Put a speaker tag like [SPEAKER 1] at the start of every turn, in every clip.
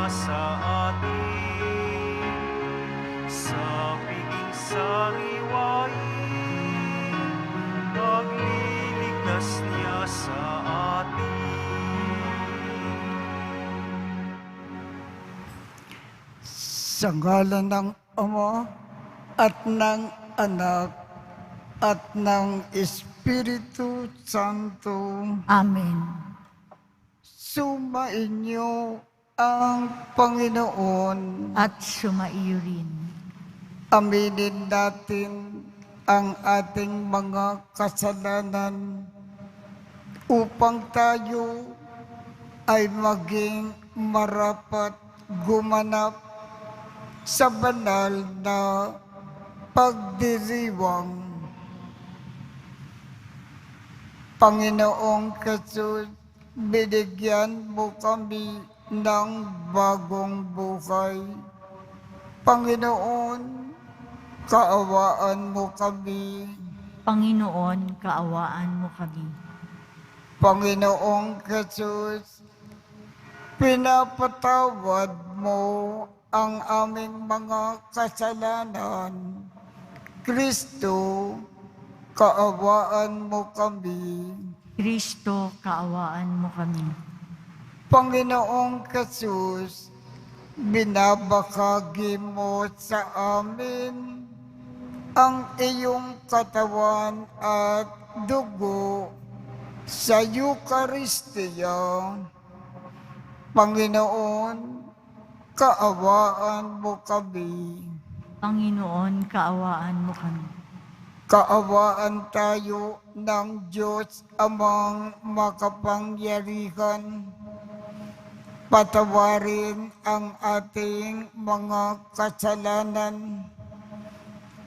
[SPEAKER 1] sa atin, sa piging sariwain, pagliligtas niya sa atin.
[SPEAKER 2] Sa ngalan ng Ama at ng Anak at ng Espiritu Santo.
[SPEAKER 3] Amen.
[SPEAKER 2] Sumainyo ang Panginoon.
[SPEAKER 3] At sumaiyo rin.
[SPEAKER 2] Aminin natin ang ating mga kasalanan upang tayo ay maging marapat gumanap sa banal na pagdiriwang. Panginoong Jesus, binigyan mo kami ng bagong buhay. Panginoon, kaawaan mo kami.
[SPEAKER 3] Panginoon, kaawaan mo kami.
[SPEAKER 2] Panginoong Jesus, pinapatawad mo ang aming mga kasalanan. Kristo, kaawaan mo kami.
[SPEAKER 3] Kristo, kaawaan mo kami.
[SPEAKER 2] Panginoong Jesus, binabahagi mo sa amin ang iyong katawan at dugo sa Eucharistia. Panginoon, kaawaan mo kami.
[SPEAKER 3] Panginoon, kaawaan mo kami.
[SPEAKER 2] Kaawaan tayo ng Diyos Amang makapangyarihan. Patawarin ang ating mga kasalanan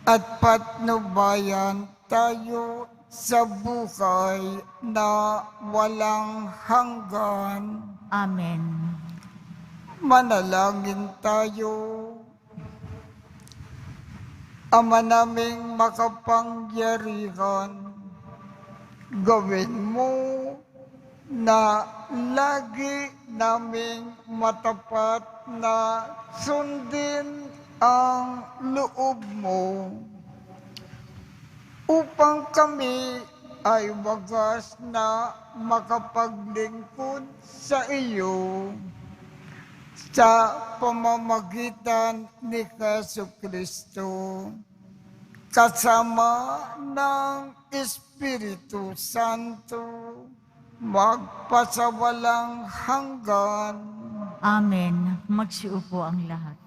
[SPEAKER 2] at patnubayan tayo sa buhay na walang hanggan.
[SPEAKER 3] Amen.
[SPEAKER 2] Manalangin tayo. Ama naming makapangyarihan, gawin mo na lagi naming matapat na sundin ang loob mo upang kami ay wagas na makapaglingkod sa iyo sa pamamagitan ni Jesucristo, kasama ng Espiritu Santo, magpasawalang hanggan.
[SPEAKER 3] Amen. Magsiupo ang lahat.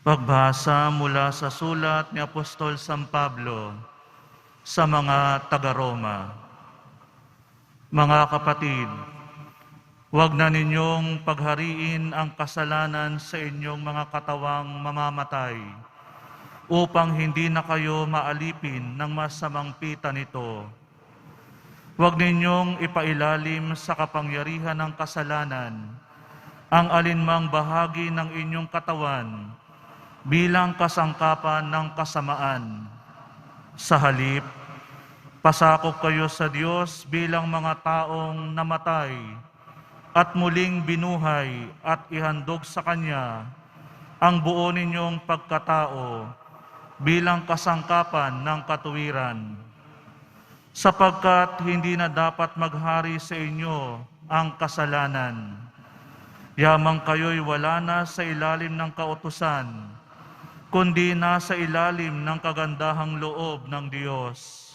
[SPEAKER 1] Pagbasa mula sa sulat ni Apostol San Pablo sa mga taga-Roma. Mga kapatid, huwag na ninyong paghariin ang kasalanan sa inyong mga katawang mamamatay upang hindi na kayo maalipin ng masamang pita nito. Huwag ninyong ipailalim sa kapangyarihan ng kasalanan ang alinmang bahagi ng inyong katawan bilang kasangkapan ng kasamaan. Sa halip, pasakop kayo sa Diyos bilang mga taong namatay at muling binuhay at ihandog sa Kanya ang buo ninyong pagkatao bilang kasangkapan ng katuwiran. Sapagkat hindi na dapat maghari sa inyo ang kasalanan. Yamang kayo'y wala na sa ilalim ng kautusan, kundi nasa ilalim ng kagandahang loob ng Diyos.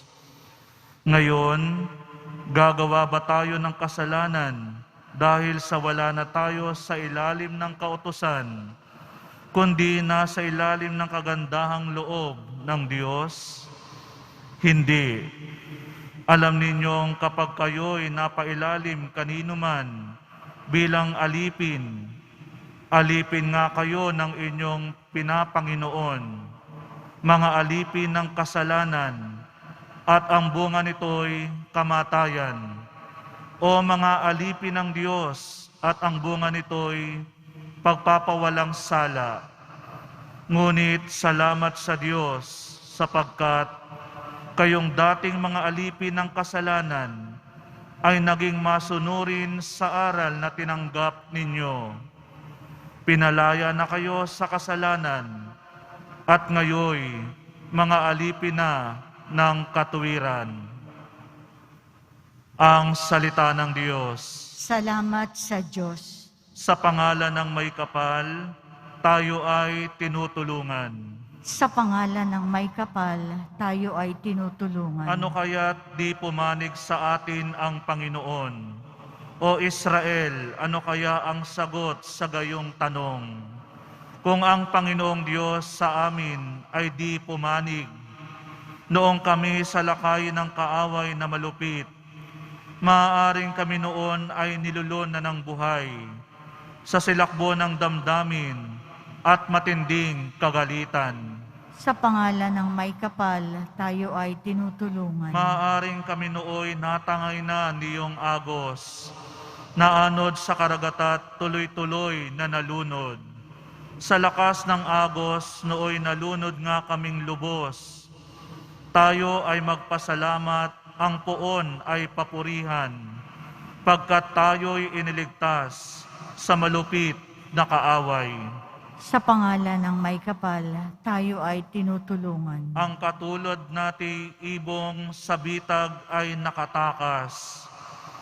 [SPEAKER 1] Ngayon, gagawa ba tayo ng kasalanan dahil sa wala na tayo sa ilalim ng kautusan, kundi nasa ilalim ng kagandahang loob ng Diyos? Hindi. Alam ninyong kapag kayo'y napailalim kanino man bilang alipin, alipin nga kayo ng inyong pinapanginoon, mga alipin ng kasalanan, at ang bunga nito'y kamatayan. O mga alipin ng Diyos, at ang bunga nito'y pagpapawalang sala. Ngunit salamat sa Diyos sapagkat kayong dating mga alipin ng kasalanan ay naging masunurin sa aral na tinanggap ninyo. Pinalaya na kayo sa kasalanan at ngayoy mga alipin na ng katuwiran. Ang salita ng Diyos.
[SPEAKER 3] Salamat sa Diyos.
[SPEAKER 1] Sa pangalan ng may kapal, tayo ay tinutulungan.
[SPEAKER 3] Sa pangalan ng may kapal, tayo ay tinutulungan.
[SPEAKER 1] Ano kaya't di pumanig sa atin ang Panginoon? O Israel, ano kaya ang sagot sa gayong tanong? Kung ang Panginoong Diyos sa amin ay di pumanig, noong kami sa lakay ng kaaway na malupit, maaaring kami noon ay nilulun na ng buhay sa silakbo ng damdamin at matinding kagalitan.
[SPEAKER 3] Sa pangalan ng may kapal, tayo ay tinutulungan.
[SPEAKER 1] Maaaring kami nooy natangay na niyong agos, naanod sa karagat at tuloy-tuloy na nalunod. Sa lakas ng agos, nooy nalunod nga kaming lubos. Tayo ay magpasalamat, ang poon ay papurihan, pagkat tayo'y iniligtas sa malupit na kaaway.
[SPEAKER 3] Sa pangalan ng may kapal, tayo ay tinutulungan.
[SPEAKER 1] Ang katulad nati ibong sa bitag ay nakatakas.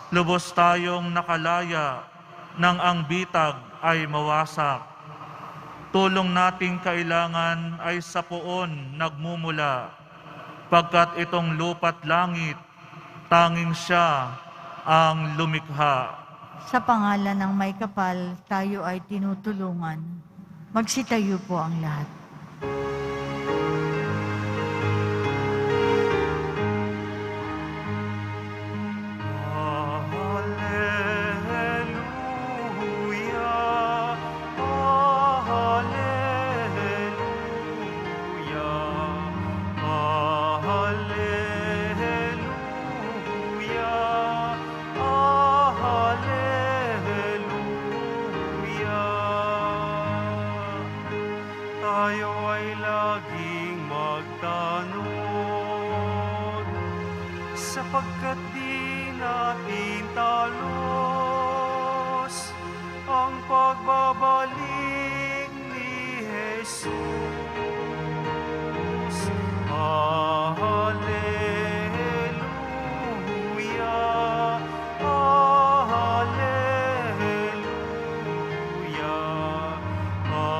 [SPEAKER 1] Lubos tayong nakalaya nang ang bitag ay mawasak. Tulong nating kailangan ay sa poon nagmumula, pagkat itong lupa't langit, tanging siya ang lumikha.
[SPEAKER 3] Sa pangalan ng may kapal, tayo ay tinutulungan. Magsitayo po ang lahat.
[SPEAKER 4] Tayo ay laging magtanong, sapagkat di natin talos ang pagbabalik ni Jesus. Hallelujah, hallelujah,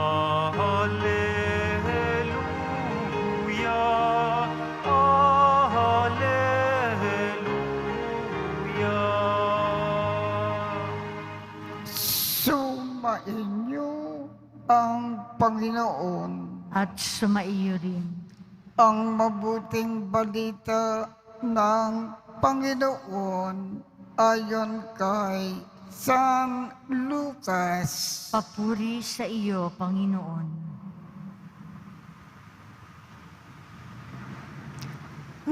[SPEAKER 4] hallelujah, hallelujah.
[SPEAKER 2] Sumainyo ang Panginoon.
[SPEAKER 3] At sumaiyo rin.
[SPEAKER 2] Ang mabuting balita ng Panginoon ayon kay San Lucas.
[SPEAKER 3] Papuri sa iyo, Panginoon.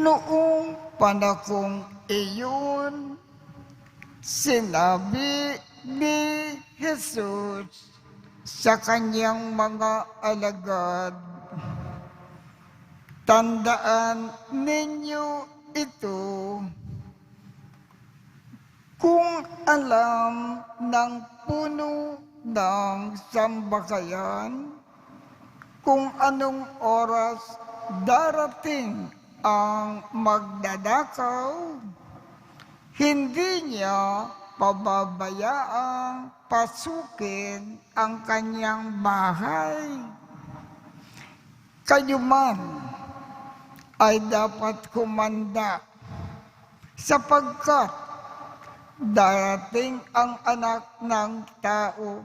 [SPEAKER 2] Noong panahong iyon, sinabi ni Jesus sa kanyang mga alagad, "Tandaan ninyo ito, kung alam ng puno ng sambahayan kung anong oras darating ang magdadakaw, hindi niya pababayaang pasukin ang kanyang bahay. Kayo man ay dapat kumanda, sapagkat darating ang anak ng tao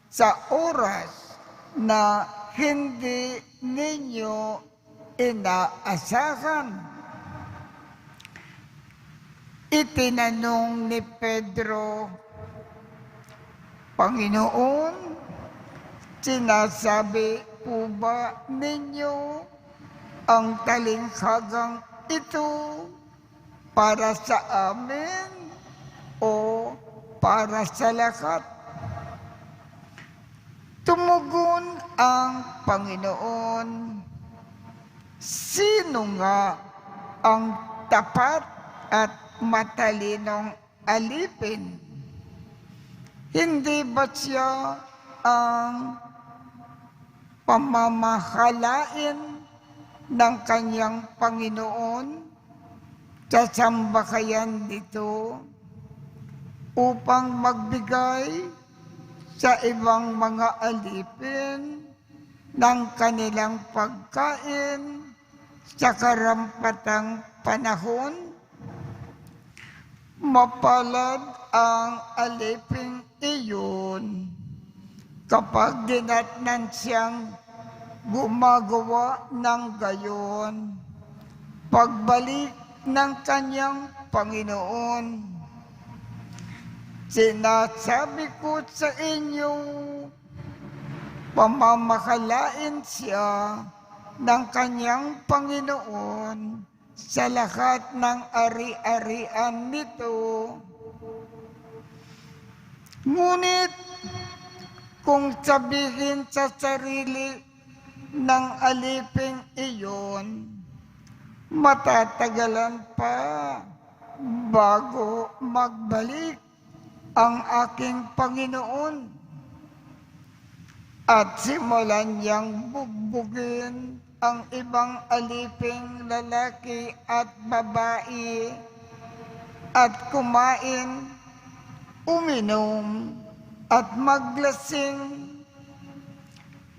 [SPEAKER 2] sa oras na hindi ninyo inaasahan." Itinanong ni Pedro, "Panginoon, sinasabi po ba ninyo ang talinghagang ito para sa amin o para sa lahat?" Tumugon ang Panginoon, "Sino nga ang tapat at matalinong alipin? Hindi ba siya ang pamamahalain ng kanyang Panginoon sa sambahayan nito upang magbigay sa ibang mga alipin ng kanilang pagkain sa karampatang panahon? Mapalad ang aliping iyon kapag dinatnan siyang gumagawa ng gayon pagbalik ng kanyang Panginoon. Sinasabi ko sa inyo, pamamahalain siya ng kanyang Panginoon sa lahat ng ari-arian nito. Ngunit kung sabihin sa sarili ng aliping iyon, matatagalan pa bago magbalik ang aking Panginoon, at simulan niyang bugbugin ang ibang aliping lalaki at babae at kumain, uminom at maglasing.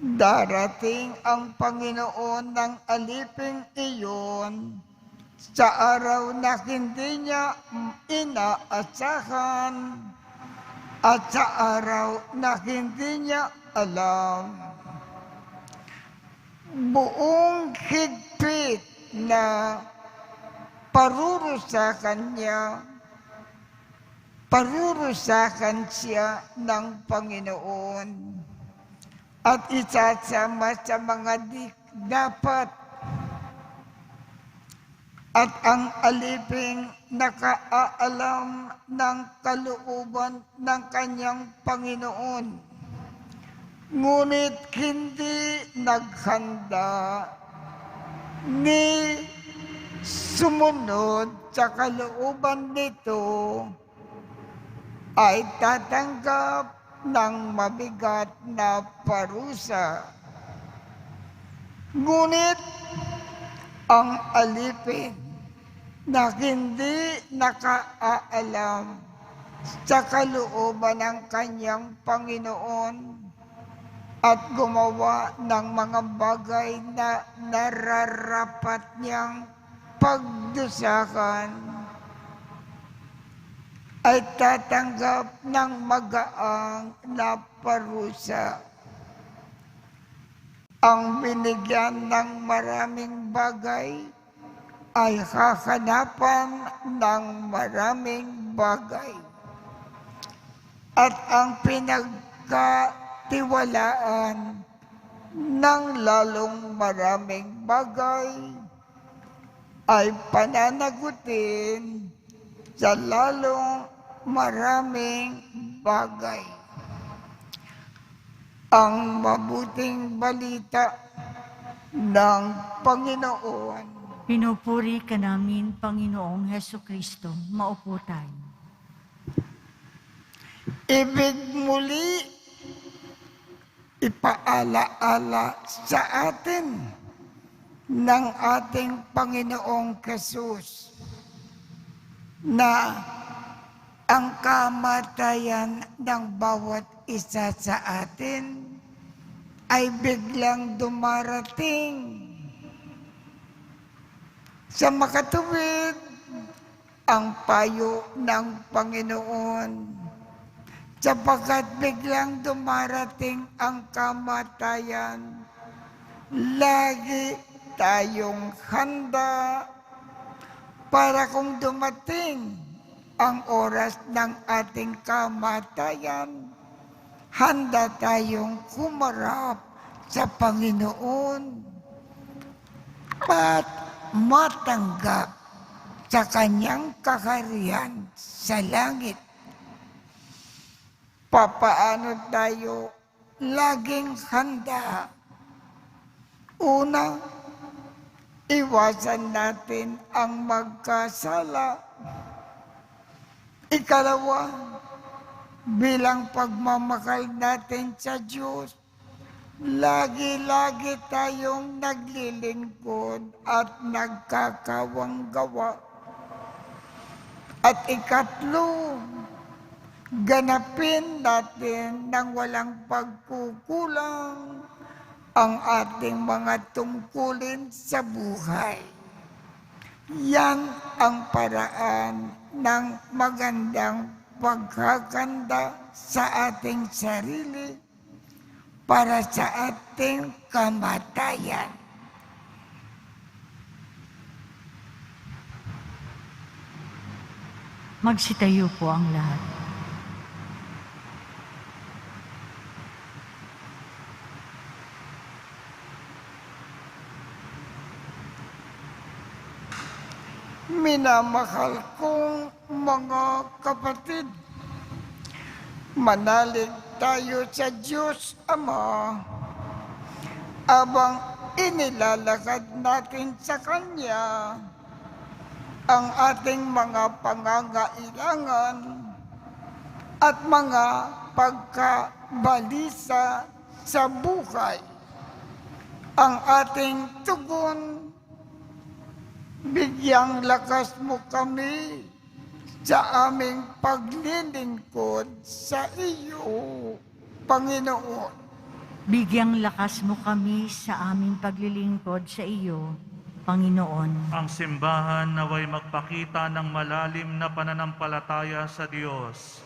[SPEAKER 2] Darating ang Panginoon ng aliping iyon sa araw na hindi niya inaasahan at sa araw na hindi niya alam. Buong higpit na parurusakan siya ng Panginoon at isasama sa mga dapat. At ang aliping nakaalam ng kalooban ng kanyang Panginoon, ngunit hindi naghanda ni sumunod sa kalooban nito, ay tatanggap ng mabigat na parusa. Ngunit ang alipin na hindi nakaalam sa kalooban ng kanyang Panginoon at gumawa ng mga bagay na nararapat niyang pagdusakan, ay tatanggap ng magaang na parusa. Ang binigyan ng maraming bagay ay hahanapan ng maraming bagay. At ang pinagkatiwalaan ng lalong maraming bagay ay pananagutin sa lalong maraming bagay. Ang mabuting balita ng Panginoon.
[SPEAKER 3] Pinupuri ka namin, Panginoong Hesukristo. Maupo tayo.
[SPEAKER 2] Ibig muli ipaalaala sa atin ng ating Panginoong Jesus na ang kamatayan ng bawat isa sa atin ay biglang dumarating. Sa makatuwid, ang payo ng Panginoon, sapagkat biglang dumarating ang kamatayan, lagi tayong handa para kung dumating ang oras ng ating kamatayan, handa tayong kumarap sa Panginoon at matanggap sa kanyang kaharian sa langit. Papaano tayo laging handa? Una, iwasan natin ang magkasala. Ikalawa, bilang pagmamahal natin sa Diyos, lagi-lagi tayong naglilingkod at nagkakawang gawa. At ikatlo, ganapin natin ng walang pagkukulang ang ating mga tungkulin sa buhay. Yan ang paraan ng magandang pagkakanda sa ating sarili para sa ating kamatayan.
[SPEAKER 3] Magsitayo po ang lahat.
[SPEAKER 2] Minamahal kong mga kapatid, manalig tayo sa Diyos Ama abang inilalakad natin sa Kanya ang ating mga pangangailangan at mga pagkabalisa sa buhay. Ang ating tugon, bigyang lakas mo kami sa aming paglilingkod sa iyo, Panginoon.
[SPEAKER 3] Bigyang lakas mo kami sa aming paglilingkod sa iyo, Panginoon.
[SPEAKER 1] Ang simbahan naway magpakita ng malalim na pananampalataya sa Diyos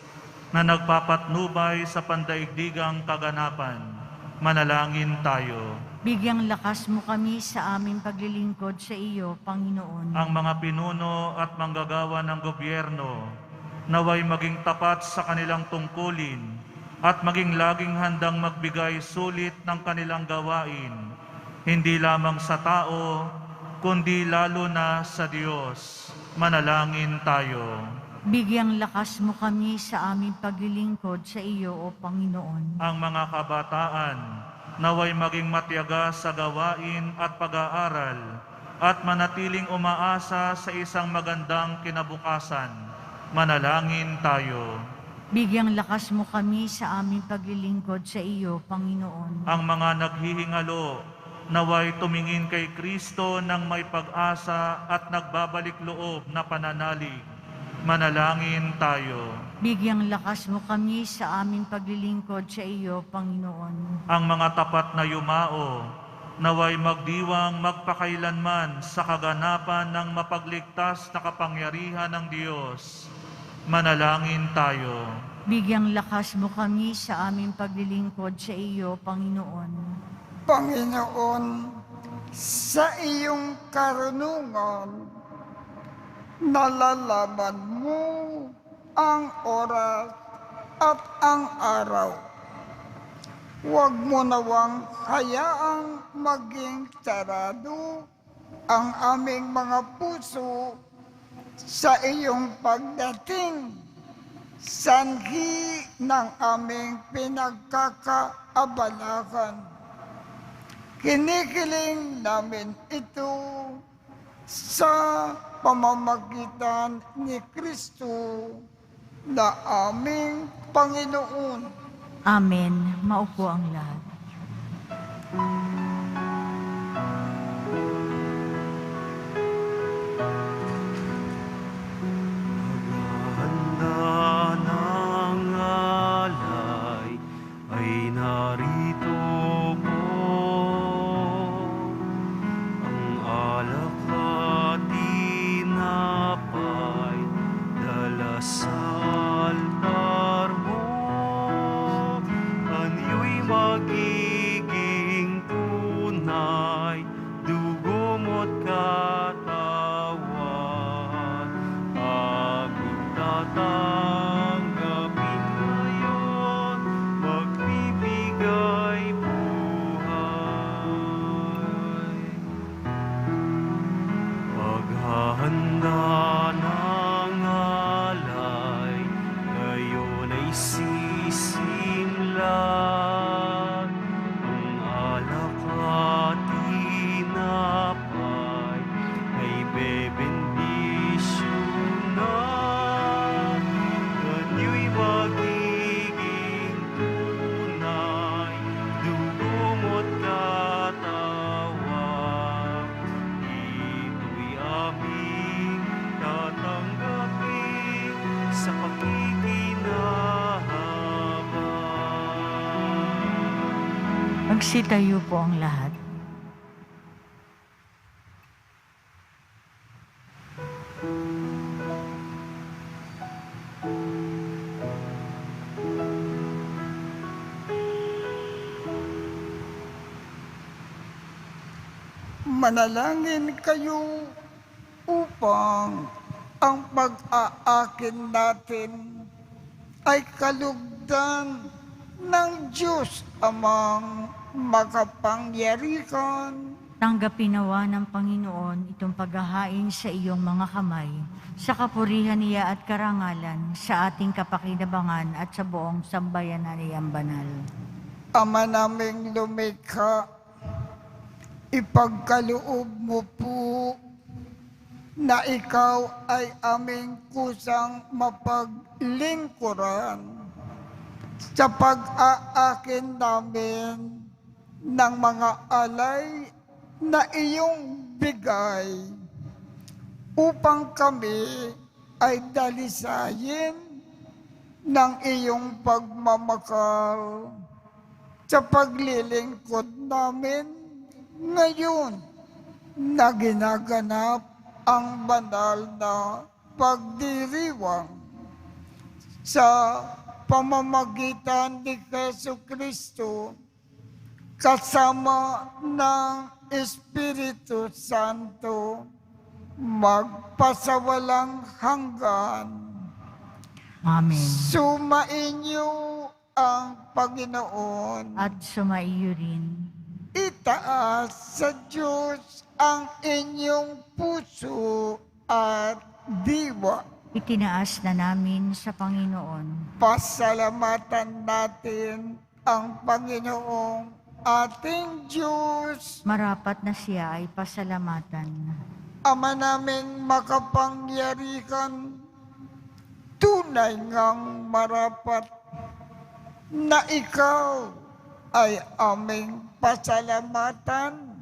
[SPEAKER 1] na nagpapatnubay sa pandaigdigang kaganapan. Manalangin tayo.
[SPEAKER 3] Bigyang lakas mo kami sa aming paglilingkod sa iyo, Panginoon.
[SPEAKER 1] Ang mga pinuno at manggagawa ng gobyerno naway maging tapat sa kanilang tungkulin at maging laging handang magbigay sulit ng kanilang gawain, hindi lamang sa tao, kundi lalo na sa Diyos. Manalangin tayo.
[SPEAKER 3] Bigyang lakas mo kami sa aming paglilingkod sa iyo, O Panginoon.
[SPEAKER 1] Ang mga kabataan naway maging matiyaga sa gawain at pag-aaral at manatiling umaasa sa isang magandang kinabukasan. Manalangin tayo.
[SPEAKER 3] Bigyang lakas mo kami sa aming paglilingkod sa iyo, Panginoon.
[SPEAKER 1] Ang mga naghihingalo naway tumingin kay Kristo ng may pag-asa at nagbabalik loob na pananalig. Manalangin tayo.
[SPEAKER 3] Bigyang lakas mo kami sa aming paglilingkod sa iyo, Panginoon.
[SPEAKER 1] Ang mga tapat na yumao naway magdiwang magpakailanman sa kaganapan ng mapagligtas na kapangyarihan ng Diyos. Manalangin tayo.
[SPEAKER 3] Bigyang lakas mo kami sa aming paglilingkod sa iyo, Panginoon.
[SPEAKER 2] Panginoon, sa iyong karunungan, nalalaman mo ang oras at ang araw. Huwag mo nawang hayaang maging sarado ang aming mga puso sa iyong pagdating. Sanhi ng aming pinagkakaabalahan. Kinikiling namin ito sa pamamagitan ni Kristo na aming Panginoon.
[SPEAKER 3] Amen. Maupo ang lahat.
[SPEAKER 4] Handa ng alay ay narito po. Ang alak at tinapay dala sa altar mo. Anyo'y magiging
[SPEAKER 3] Magsitayo po ang lahat.
[SPEAKER 2] Manalangin kayo upang ang pag-aakin natin ay kalugdan ng Diyos Amang makapangyarihan.
[SPEAKER 3] Tanggapin nawa ng Panginoon itong paghahain sa iyong mga kamay, sa kapurihan niya at karangalan, sa ating kapakinabangan at sa buong sambayanan niyang banal.
[SPEAKER 2] Ama naming lumikha, ipagkaloob mo po na ikaw ay aming kusang mapaglingkuran sa pag-aakin namin ng mga alay na iyong bigay upang kami ay dalisayin ng iyong pagmamakal sa paglilingkod namin ngayon na ginaganap ang banal na pagdiriwang sa pamamagitan ni Jesucristo kasama ng Espiritu Santo magpasawalang hanggan.
[SPEAKER 3] Amen.
[SPEAKER 2] Sumainyo ang Panginoon.
[SPEAKER 3] At sumaiyo rin.
[SPEAKER 2] Itaas sa Diyos ang inyong puso at diwa.
[SPEAKER 3] Itinaas na namin sa Panginoon.
[SPEAKER 2] Pasalamatan natin ang Panginoong ating Diyos.
[SPEAKER 3] Marapat na siya ay pasalamatan.
[SPEAKER 2] Ama naming makapangyarihan, tunay ngang marapat na ikaw ay aming pasalamatan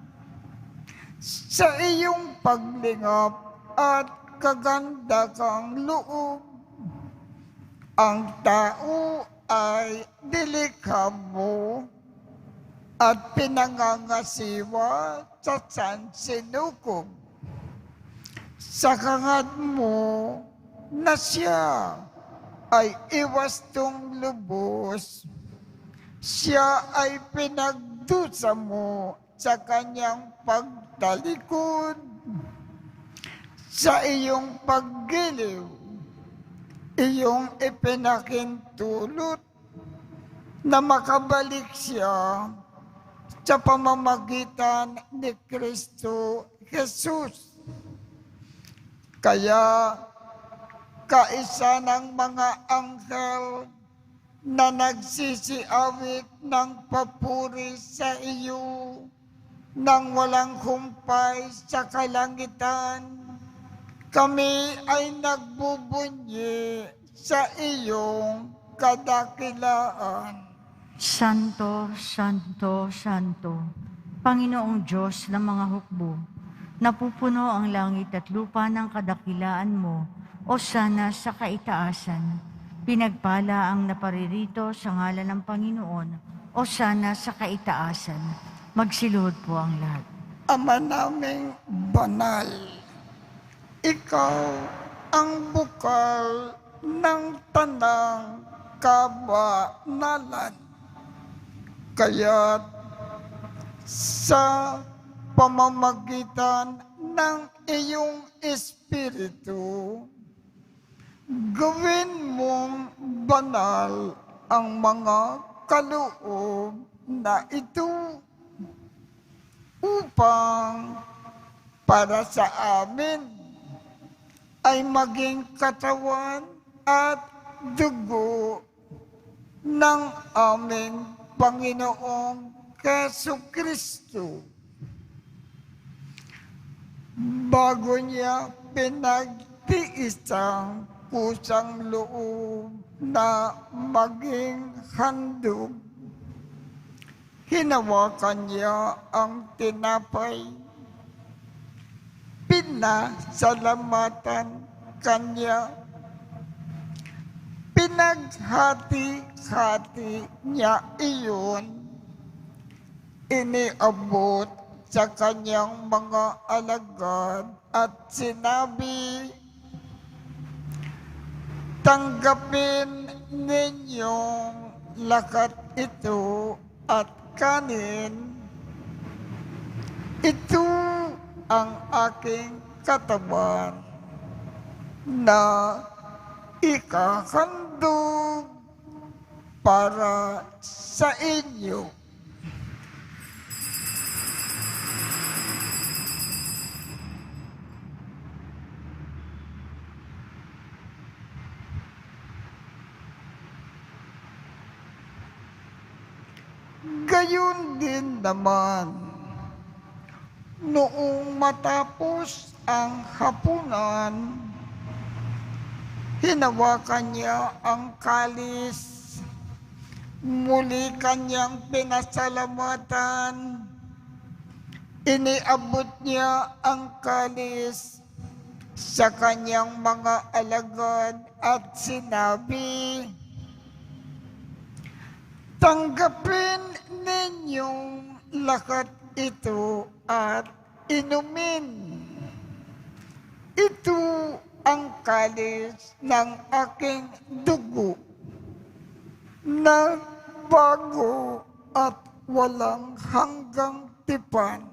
[SPEAKER 2] sa iyong paglingap at kaganda kang loob. Ang tao ay nilikha mo at pinangangasiwa sa sansinukob. Sa hangad mo na siya ay iwastong lubos, siya ay pinagdusa mo sa kanyang pagtalikod. Sa iyong paggiliw, iyong ipinakintulot na makabalik siya sa pamamagitan ni Kristo Jesus. Kaya kaisa ng mga anghel na nagsisiawit ng papuri sa iyo nang walang humpay sa kalangitan, kami ay nagbubunyi sa iyong kadakilaan.
[SPEAKER 3] Santo, Santo, Santo, Panginoong Diyos ng mga hukbo, napupuno ang langit at lupa ng kadakilaan mo, o sana sa kaitaasan. Pinagpala ang naparirito sa ngalan ng Panginoon, o sana sa kaitaasan. Magsiluhod po ang lahat.
[SPEAKER 2] Ama naming banal, ikaw ang bukal ng tanang kabanalan. Kaya't sa pamamagitan ng iyong Espiritu, gawin mong banal ang mga kaloob na ito upang para sa amin ay maging katawan at dugo ng aming Panginoong Jesucristo. Bago niya pinagtiis ang kusang loob na maging handog, hinawakan niya ang tinapay, pinasalamatan kanya, pinaghati-hati niya iyon, iniabot sa kanyang mga alagad at sinabi, tanggapin ninyong lakat ito at kanin. Ito ang aking katawan na ikahandog para sa inyo. Gayon din naman, noong matapos ang hapunan, hinawakan niya ang kalis, muli kanyang pinasalamatan, iniabot niya ang kalis sa kanyang mga alagad at sinabi, tanggapin ninyong lakat ito at inumin. Ito ang kalis ng aking dugo na bago at walang hanggang tipan.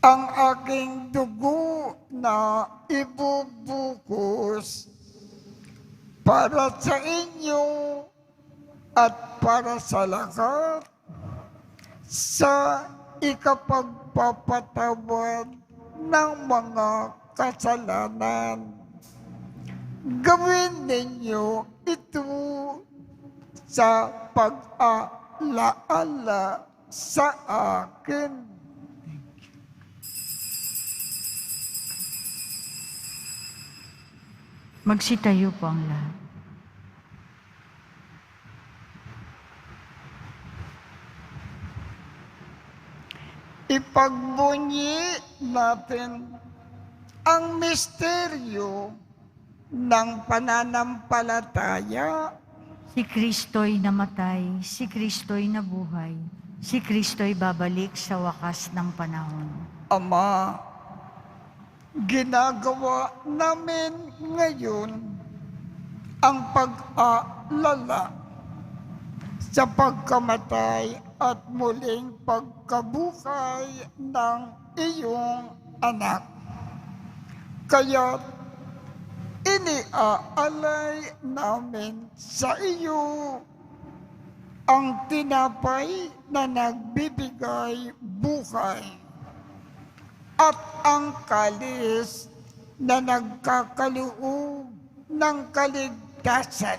[SPEAKER 2] Ang aking dugo na ibubukos para sa inyo at para sa lahat sa ikapagpapatawad ng mga kasalanan. Gawin ninyo ito sa pag-alaala sa akin.
[SPEAKER 3] Magsitayo po ang lahat.
[SPEAKER 2] Ipagbunyi natin ang misteryo ng pananampalataya.
[SPEAKER 3] Si Kristo'y namatay, si Kristo'y nabuhay, si Kristo'y babalik sa wakas ng panahon.
[SPEAKER 2] Ama, ginagawa namin ngayon ang pag-aalala sa pagkamatay at muling pagkabuhay ng iyong anak. Kaya iniaalay namin sa iyo ang tinapay na nagbibigay buhay at ang kalis na nagkakaloob ng kaligtasan.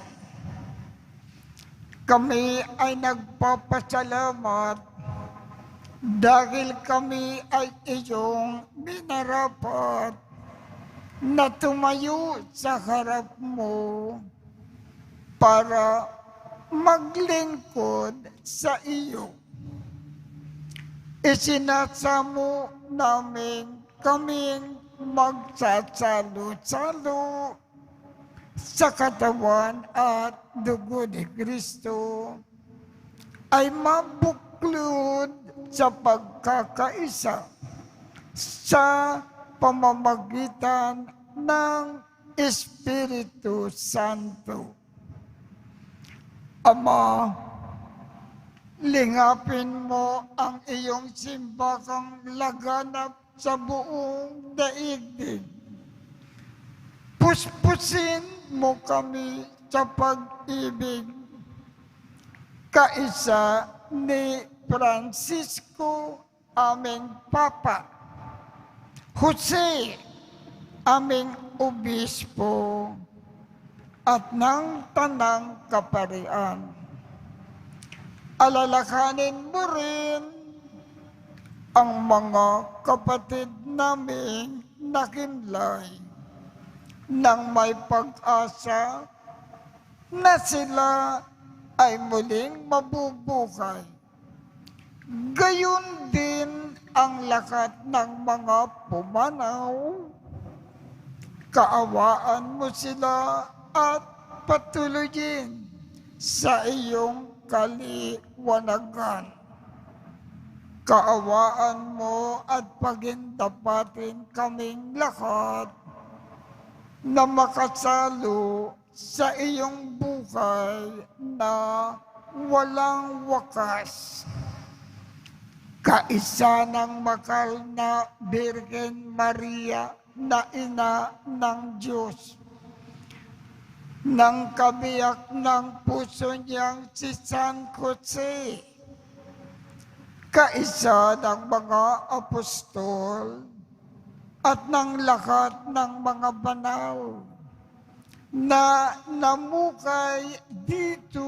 [SPEAKER 2] Kami ay nagpapasalamat dahil kami ay iyong minarapat na tumayo sa harap mo para maglingkod sa iyo. Isinasamo namin kaming magsasalo-salo sa katawan at dugo ni Kristo ay mabuklod sa pagkakaisa sa pamamagitan ng Espiritu Santo. Ama, lingapin mo ang iyong simbahang laganap sa buong daigdig. Puspusin mo kami sa pag-ibig, kaisa ni Francisco, aming Papa, Jose, aming Obispo, at ng Tanang Kaparian. Alalakanin mo rin ang mga kapatid naming nakimlay nang may pag-asa na sila ay muling mabubuhay. Gayon din ang lakat ng mga pumanaw. Kaawaan mo sila at patuloyin sa iyong kaliwanagan. Kaawaan mo at pagindapatin kaming lahat na makasalo sa iyong buhay na walang wakas. Kaisa ng makal na Birhen Maria na ina ng Diyos, ng kabiyak ng puso niyang si San Jose, kaisa ng mga apostol at ng lahat ng mga banal na namukay dito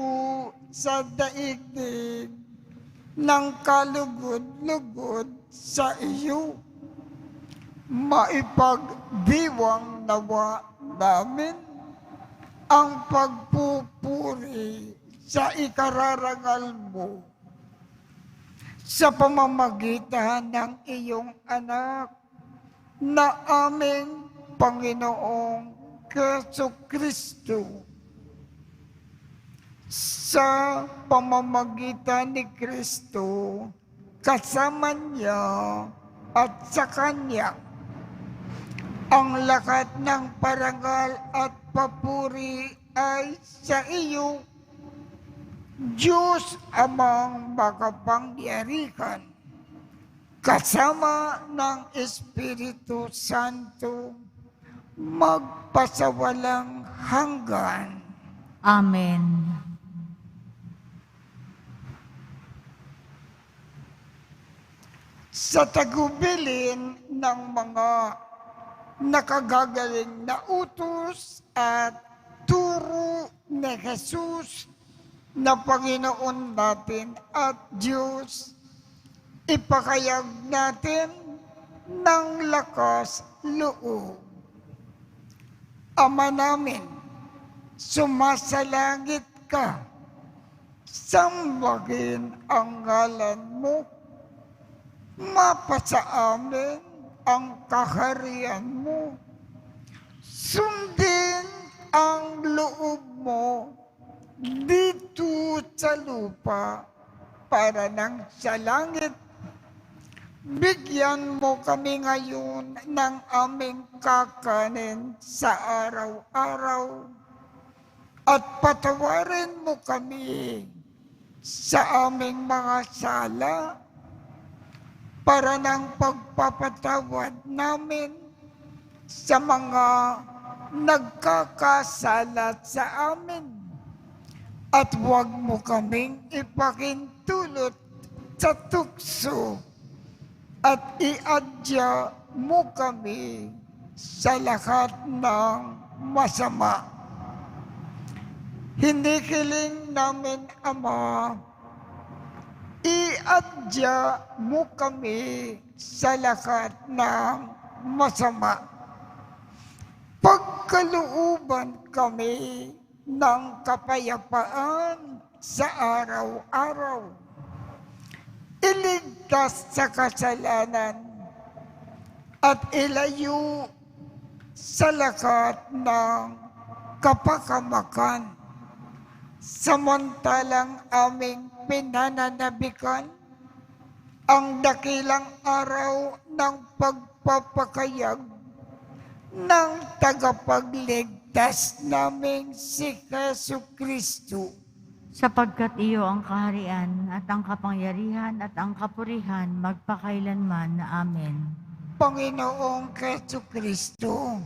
[SPEAKER 2] sa daigdig ng kalugod-lugod sa iyo. Maipagdiwang nawa namin ang pagpupuri sa ikararangal mo sa pamamagitan ng iyong anak na aming Panginoong Jesucristo. Sa pamamagitan ni Kristo, kasama niya at sa Kanya, ang lahat ng parangal at papuri ay sa iyo, Diyos Amang makapangyarihan, kasama ng Espiritu Santo, magpasawalang hanggan.
[SPEAKER 3] Amen.
[SPEAKER 2] Sa tagubilin ng mga nakagagaling na utos at turo ni Jesus na Panginoon natin at Diyos, ipakayag natin ng lakas loob. Ama namin, sumasalangit ka, sambahin ang ngalan mo, mapasa amin ang kaharian mo, sundin ang loob mo dito sa lupa para nang sa langit. Bigyan mo kami ngayon ng aming kakanin sa araw-araw at patawarin mo kami sa aming mga sala para ng pagpapatawad namin sa mga nagkakasala sa amin. At huwag mo kaming ipakintulot sa tukso at iadya mo kami sa lahat ng masama. Hinihiling namin, Ama, iadya mo kami sa lahat ng masama. Pagkalooban kami ng kapayapaan sa araw-araw. Iligtas sa kasalanan at ilayo sa lahat ng kapakamakan. Samantalang aming pinananabikan ang dakilang araw ng pagpapakayag ng tagapagligtas naming si Jesucristo.
[SPEAKER 3] Sapagkat iyo ang kaharian at ang kapangyarihan at ang kapurihan magpakailanman. Amen.
[SPEAKER 2] Panginoong Jesucristo,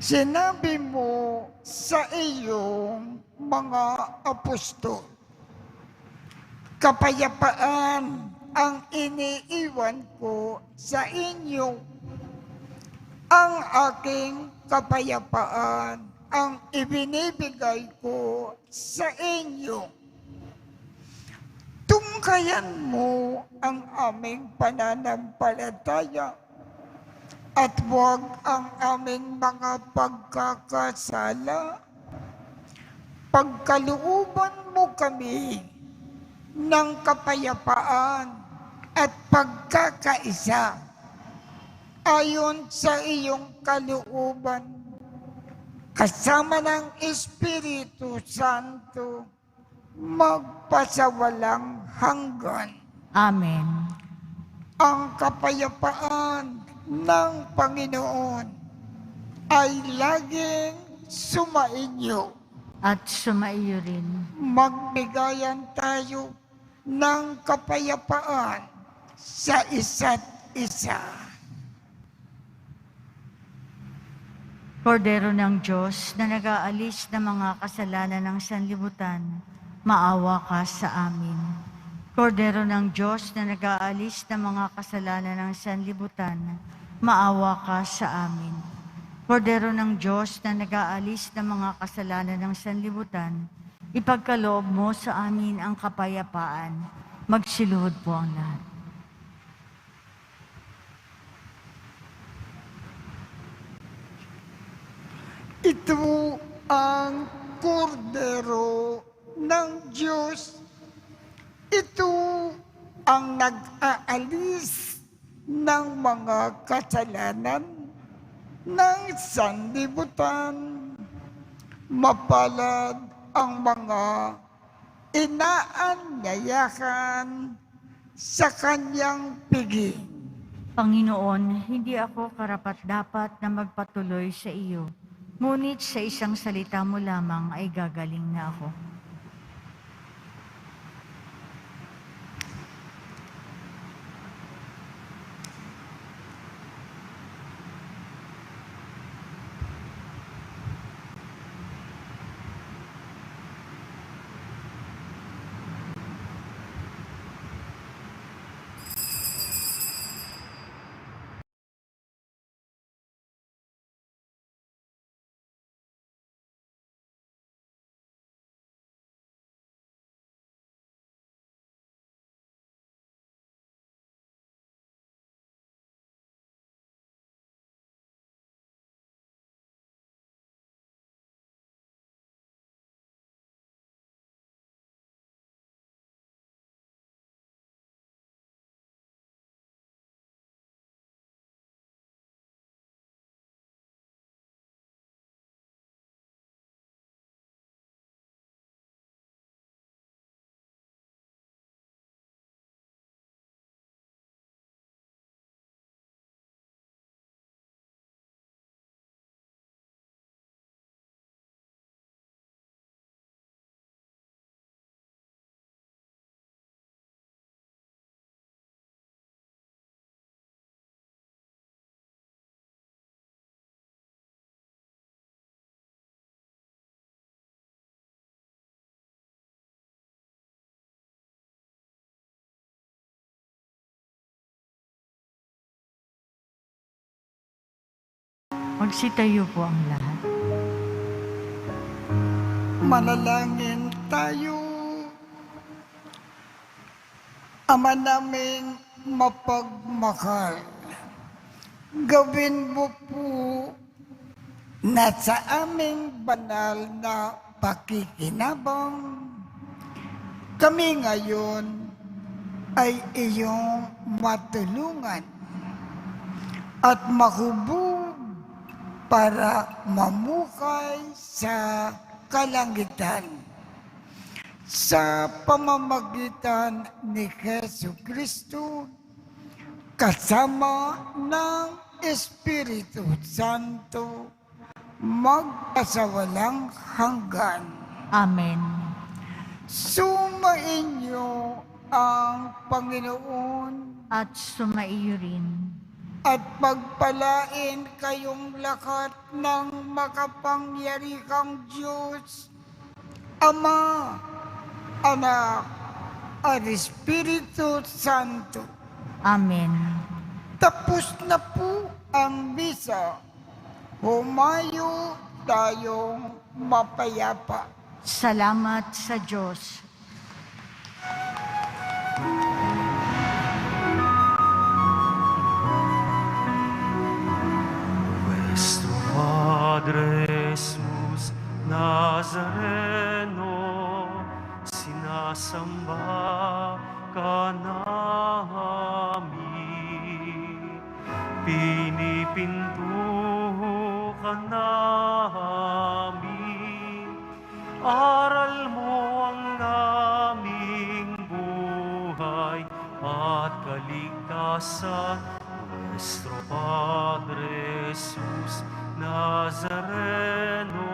[SPEAKER 2] sinabi mo sa iyong mga apostol, kapayapaan ang iniiwan ko sa inyo, ang aking kapayapaan ang ibinibigay ko sa inyo. Tungkayan mo ang aming pananampalataya at huwag ang aming mga pagkakasala. Pagkalooban mo kami ng kapayapaan at pagkakaisa ayon sa iyong kalooban, kasama ng Espiritu Santo, magpasawalang hanggan.
[SPEAKER 3] Amen.
[SPEAKER 2] Ang kapayapaan ng Panginoon ay laging sumainyo.
[SPEAKER 3] At sumaiyo rin.
[SPEAKER 2] Magbigayan tayo ng kapayapaan sa isa't isa.
[SPEAKER 3] Kordero ng Diyos na nag-aalis ng mga kasalanan ng sanlibutan, maawa ka sa amin. Kordero ng Diyos na nag-aalis ng mga kasalanan ng sanlibutan, maawa ka sa amin. Kordero ng Diyos na nag-aalis ng mga kasalanan ng sanlibutan, ipagkaloob mo sa amin ang kapayapaan. Magsiluhod po ang lahat.
[SPEAKER 2] Ito ang kordero ng Diyos. Ito ang nag-aalis ng mga kasalanan ng sanlibutan. Mapalad ang mga inaanyayahan sa kanyang piging.
[SPEAKER 3] Panginoon, hindi ako karapat-dapat na magpatuloy sa iyo. Ngunit sa isang salita mo lamang ay gagaling na ako. Magsitayo po ang lahat.
[SPEAKER 2] Manalangin tayo. Ama naming mapagmahal, gawin mo po na sa aming banal na pakikinabang, kami ngayon ay iyong matulungan at mahubog para mamukay sa kalangitan sa pamamagitan ni Jesucristo kasama ng Espiritu Santo magpasawalang hanggan.
[SPEAKER 3] Amen.
[SPEAKER 2] Sumainyo ang Panginoon
[SPEAKER 3] At sumaiyo rin.
[SPEAKER 2] at pagpalain kayong lahat ng makapangyarihang Diyos, Ama, Anak, at Espiritu Santo.
[SPEAKER 3] Amen.
[SPEAKER 2] Tapos na po ang misa. Humayo tayong mapayapa.
[SPEAKER 3] Salamat sa Diyos.
[SPEAKER 4] Nuestro Padre Jesus Nazareno, sinasamba ka namin, pinipinto ka namin, aral mo ang aming buhay at kaligtasan, Nuestro Padre Jesus Nazareno.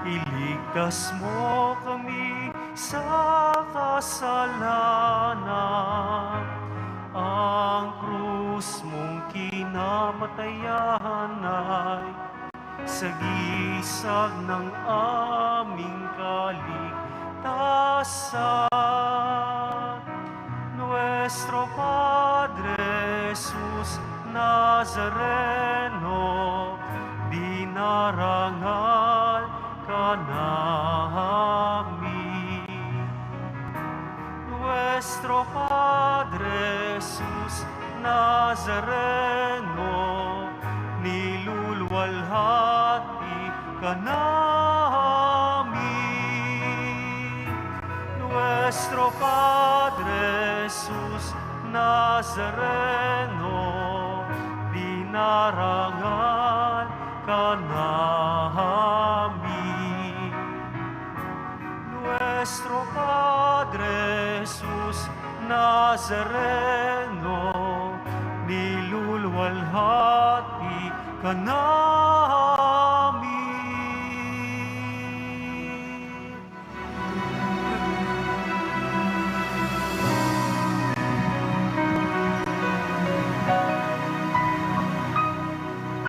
[SPEAKER 4] Iligtas mo kami sa kasalanan. Ang krus mong kinamatayan ay sagisag ng aming kaligtasan. Nuestro Padre Jesus Nazareno, dinarangal ka namin. Nuestro Padre Jesus Nazareno, niluluwalhati ka namin. Nuestro Padre Jesus Nazareno, dinarangal ka namin. Nuestro Padre Jesus Nazareno, niluluwalhati ka namin.